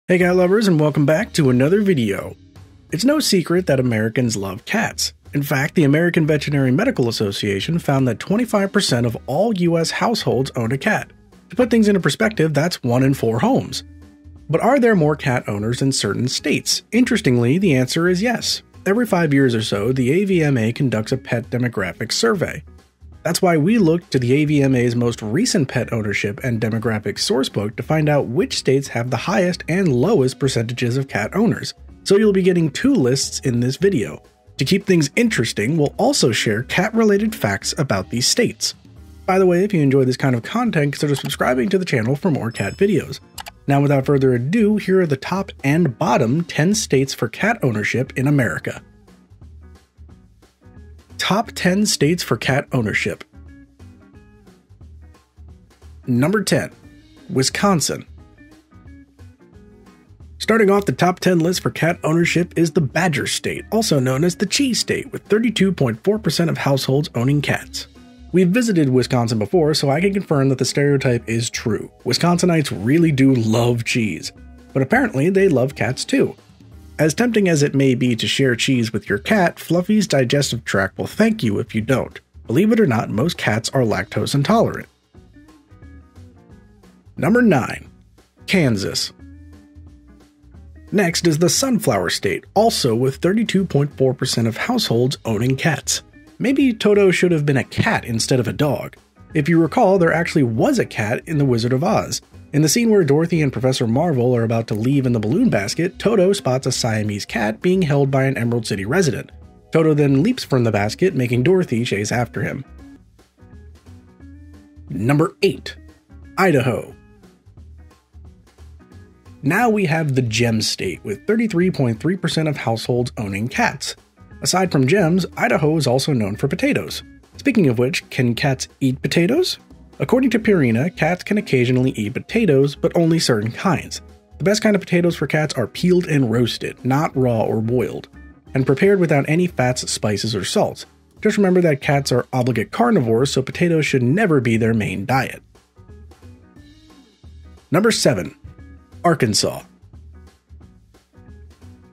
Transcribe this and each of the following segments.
Hey cat lovers, and welcome back to another video. It's no secret that Americans love cats. In fact, the American Veterinary Medical Association found that 25% of all U.S. households own a cat. To put things into perspective, that's 1 in 4 homes. But are there more cat owners in certain states? Interestingly, the answer is yes. Every 5 years or so, the AVMA conducts a pet demographic survey. That's why we looked to the AVMA's most recent pet ownership and demographic sourcebook to find out which states have the highest and lowest percentages of cat owners. So you'll be getting 2 lists in this video. To keep things interesting, we'll also share cat-related facts about these states. By the way, if you enjoy this kind of content, consider subscribing to the channel for more cat videos. Now without further ado, here are the top and bottom 10 states for cat ownership in America. Top 10 states for cat ownership. Number 10. Wisconsin. Starting off the top 10 list for cat ownership is the Badger State, also known as the Cheese State, with 32.4% of households owning cats. We've visited Wisconsin before, so I can confirm that the stereotype is true. Wisconsinites really do love cheese, but apparently they love cats too. As tempting as it may be to share cheese with your cat, Fluffy's digestive tract will thank you if you don't. Believe it or not, most cats are lactose intolerant. Number 9. Kansas. Next is the Sunflower State, also with 32.4% of households owning cats. Maybe Toto should have been a cat instead of a dog. If you recall, there actually was a cat in The Wizard of Oz. In the scene where Dorothy and Professor Marvel are about to leave in the balloon basket, Toto spots a Siamese cat being held by an Emerald City resident. Toto then leaps from the basket, making Dorothy chase after him. Number 8. Idaho. Now we have the Gem State, with 33.3% of households owning cats. Aside from gems, Idaho is also known for potatoes. Speaking of which, can cats eat potatoes? According to Purina, cats can occasionally eat potatoes, but only certain kinds. The best kind of potatoes for cats are peeled and roasted, not raw or boiled, and prepared without any fats, spices, or salts. Just remember that cats are obligate carnivores, so potatoes should never be their main diet. Number 7. Arkansas.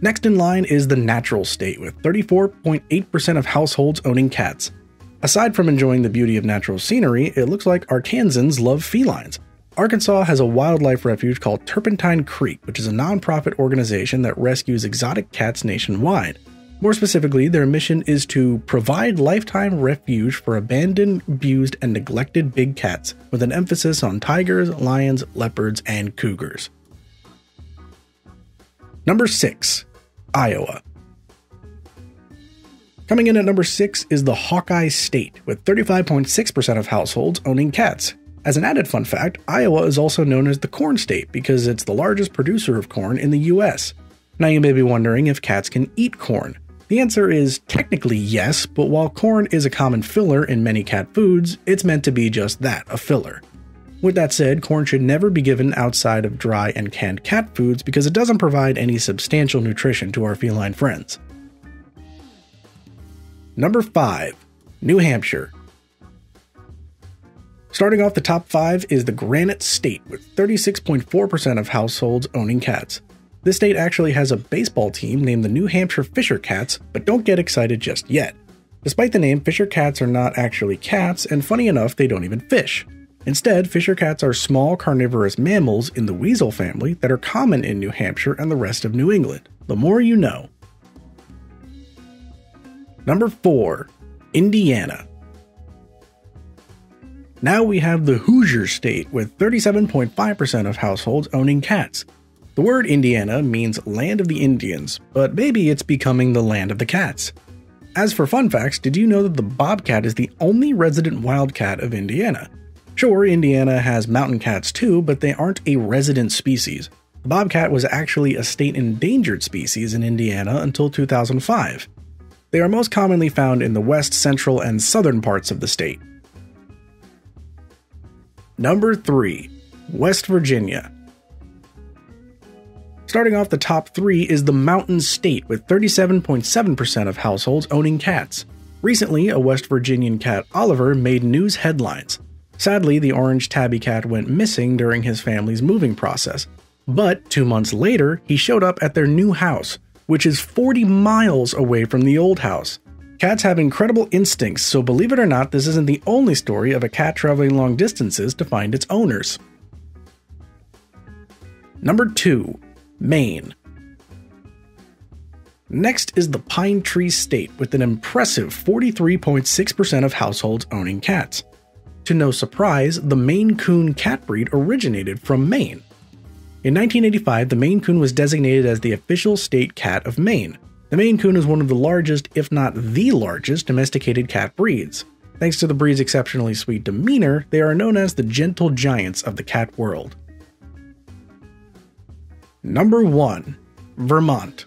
Next in line is the Natural State, with 34.8% of households owning cats. Aside from enjoying the beauty of natural scenery, it looks like Arkansans love felines. Arkansas has a wildlife refuge called Turpentine Creek, which is a non-profit organization that rescues exotic cats nationwide. More specifically, their mission is to provide lifetime refuge for abandoned, abused, and neglected big cats, with an emphasis on tigers, lions, leopards, and cougars. Number 6. Iowa. Coming in at number 6 is the Hawkeye State, with 35.6% of households owning cats. As an added fun fact, Iowa is also known as the Corn State because it's the largest producer of corn in the U.S. Now you may be wondering if cats can eat corn. The answer is technically yes, but while corn is a common filler in many cat foods, it's meant to be just that, a filler. With that said, corn should never be given outside of dry and canned cat foods because it doesn't provide any substantial nutrition to our feline friends. Number 5. New Hampshire. Starting off the top 5 is the Granite State, with 36.4% of households owning cats. This state actually has a baseball team named the New Hampshire Fisher Cats, but don't get excited just yet. Despite the name, Fisher Cats are not actually cats, and funny enough, they don't even fish. Instead, Fisher Cats are small carnivorous mammals in the weasel family that are common in New Hampshire and the rest of New England. The more you know. Number 4. Indiana. Now we have the Hoosier State, with 37.5% of households owning cats. The word Indiana means land of the Indians, but maybe it's becoming the land of the cats. As for fun facts, did you know that the bobcat is the only resident wildcat of Indiana? Sure, Indiana has mountain cats too, but they aren't a resident species. The bobcat was actually a state endangered species in Indiana until 2005. They are most commonly found in the west, central, and southern parts of the state. Number 3. West Virginia. Starting off the top 3 is the Mountain State, with 37.7% of households owning cats. Recently, a West Virginian cat, Oliver, made news headlines. Sadly, the orange tabby cat went missing during his family's moving process. But 2 months later, he showed up at their new house, which is 40 miles away from the old house. Cats have incredible instincts, so believe it or not, this isn't the only story of a cat traveling long distances to find its owners. Number 2. Maine. Next is the Pine Tree State with an impressive 43.6% of households owning cats. To no surprise, the Maine Coon cat breed originated from Maine. In 1985, the Maine Coon was designated as the official state cat of Maine. The Maine Coon is one of the largest, if not the largest, domesticated cat breeds. Thanks to the breed's exceptionally sweet demeanor, they are known as the gentle giants of the cat world. Number 1. Vermont.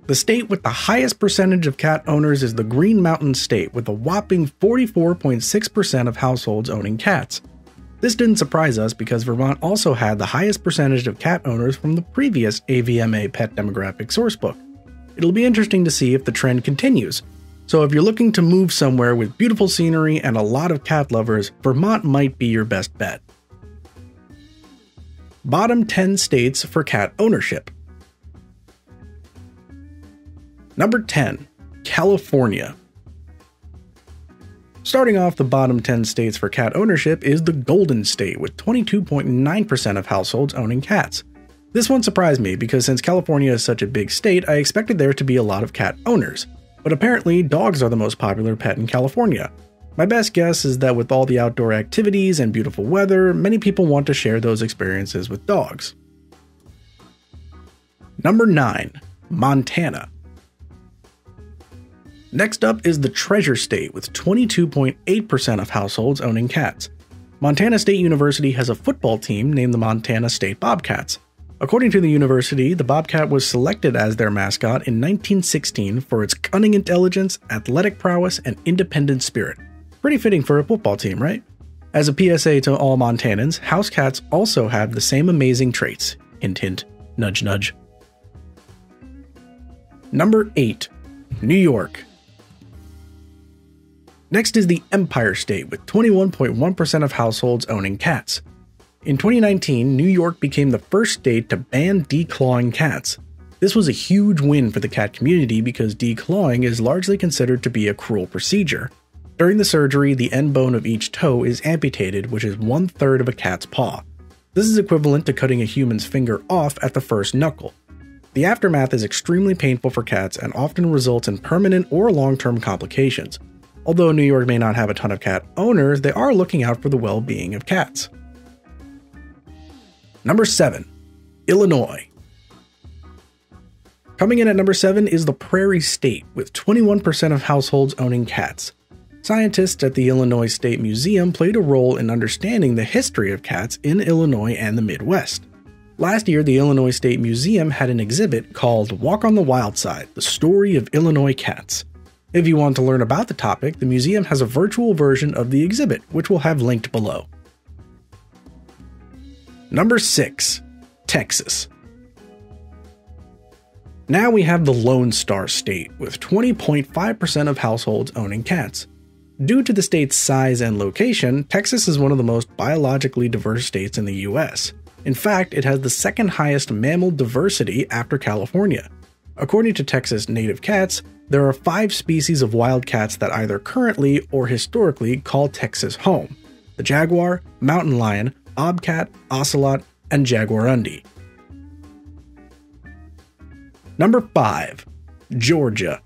The state with the highest percentage of cat owners is the Green Mountain State, with a whopping 44.6% of households owning cats. This didn't surprise us because Vermont also had the highest percentage of cat owners from the previous AVMA pet demographic sourcebook. It'll be interesting to see if the trend continues. So if you're looking to move somewhere with beautiful scenery and a lot of cat lovers, Vermont might be your best bet. Bottom 10 states for cat ownership. Number 10. California. Starting off the bottom 10 states for cat ownership is the Golden State with 22.9% of households owning cats. This one surprised me because since California is such a big state, I expected there to be a lot of cat owners. But apparently, dogs are the most popular pet in California. My best guess is that with all the outdoor activities and beautiful weather, many people want to share those experiences with dogs. Number 9. Montana. Next up is the Treasure State with 22.8% of households owning cats. Montana State University has a football team named the Montana State Bobcats. According to the university, the Bobcat was selected as their mascot in 1916 for its cunning intelligence, athletic prowess, and independent spirit. Pretty fitting for a football team, right? As a PSA to all Montanans, house cats also have the same amazing traits. Hint hint, nudge nudge. Number 8. New York. Next is the Empire State with 21.1% of households owning cats. In 2019, New York became the first state to ban declawing cats. This was a huge win for the cat community because declawing is largely considered to be a cruel procedure. During the surgery, the end bone of each toe is amputated, which is 1/3 of a cat's paw. This is equivalent to cutting a human's finger off at the first knuckle. The aftermath is extremely painful for cats and often results in permanent or long-term complications. Although New York may not have a ton of cat owners, they are looking out for the well-being of cats. Number 7. Illinois. Coming in at number 7 is the Prairie State, with 21% of households owning cats. Scientists at the Illinois State Museum played a role in understanding the history of cats in Illinois and the Midwest. Last year, the Illinois State Museum had an exhibit called Walk on the Wild Side, the Story of Illinois Cats. If you want to learn about the topic, the museum has a virtual version of the exhibit, which we'll have linked below. Number 6. Texas. Now we have the Lone Star State, with 20.5% of households owning cats. Due to the state's size and location, Texas is one of the most biologically diverse states in the U.S. In fact, it has the second highest mammal diversity after California. According to Texas Native Cats, there are 5 species of wild cats that either currently or historically call Texas home: the jaguar, mountain lion, bobcat, ocelot, and jaguarundi. Number 5. Georgia.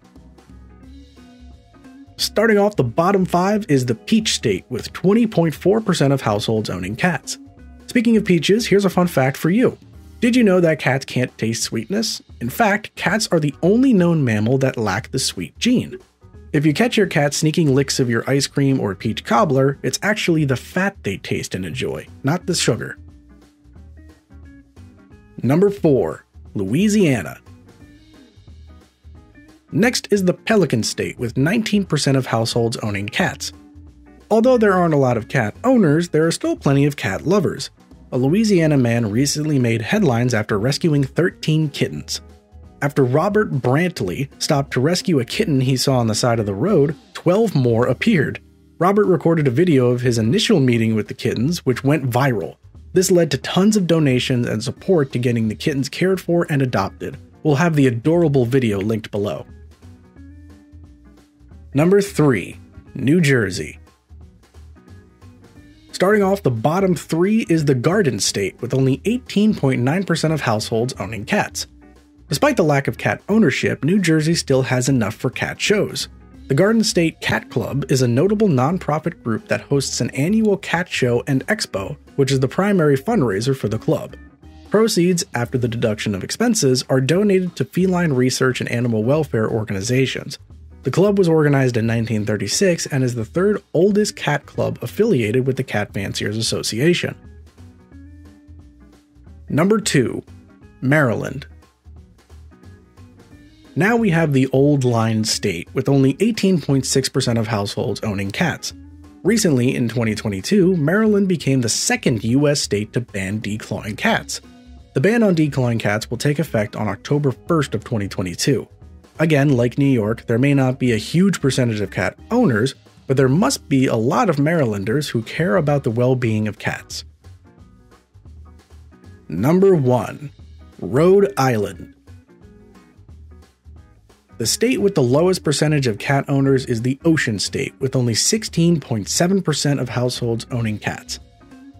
Starting off the bottom 5 is the Peach State, with 20.4% of households owning cats. Speaking of peaches, here's a fun fact for you. Did you know that cats can't taste sweetness? In fact, cats are the only known mammal that lack the sweet gene. If you catch your cat sneaking licks of your ice cream or peach cobbler, it's actually the fat they taste and enjoy, not the sugar. Number 4. Louisiana. Next is the Pelican State, with 19% of households owning cats. Although there aren't a lot of cat owners, there are still plenty of cat lovers. A Louisiana man recently made headlines after rescuing 13 kittens. After Robert Brantley stopped to rescue a kitten he saw on the side of the road, 12 more appeared. Robert recorded a video of his initial meeting with the kittens, which went viral. This led to tons of donations and support to getting the kittens cared for and adopted. We'll have the adorable video linked below. Number 3. New Jersey. Starting off the bottom 3 is the Garden State, with only 18.9% of households owning cats. Despite the lack of cat ownership, New Jersey still has enough for cat shows. The Garden State Cat Club is a notable nonprofit group that hosts an annual cat show and expo, which is the primary fundraiser for the club. Proceeds, after the deduction of expenses, are donated to feline research and animal welfare organizations. The club was organized in 1936 and is the third oldest cat club affiliated with the Cat Fanciers Association. Number 2. Maryland. Now we have the old line state, with only 18.6% of households owning cats. Recently, in 2022, Maryland became the second U.S. state to ban declawing cats. The ban on declawing cats will take effect on October 1st of 2022. Again, like New York, there may not be a huge percentage of cat owners, but there must be a lot of Marylanders who care about the well-being of cats. Number 1. Rhode Island. The state with the lowest percentage of cat owners is the Ocean State, with only 16.7% of households owning cats.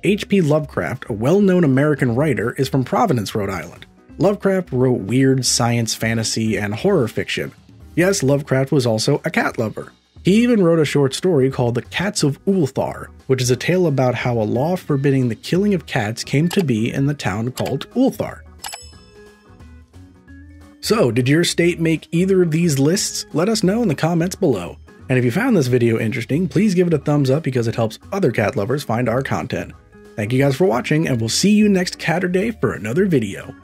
H.P. Lovecraft, a well-known American writer, is from Providence, Rhode Island. Lovecraft wrote weird science, fantasy, and horror fiction. Yes, Lovecraft was also a cat lover. He even wrote a short story called The Cats of Ulthar, which is a tale about how a law forbidding the killing of cats came to be in the town called Ulthar. So, did your state make either of these lists? Let us know in the comments below. And if you found this video interesting, please give it a thumbs up because it helps other cat lovers find our content. Thank you guys for watching, and we'll see you next Catterday for another video.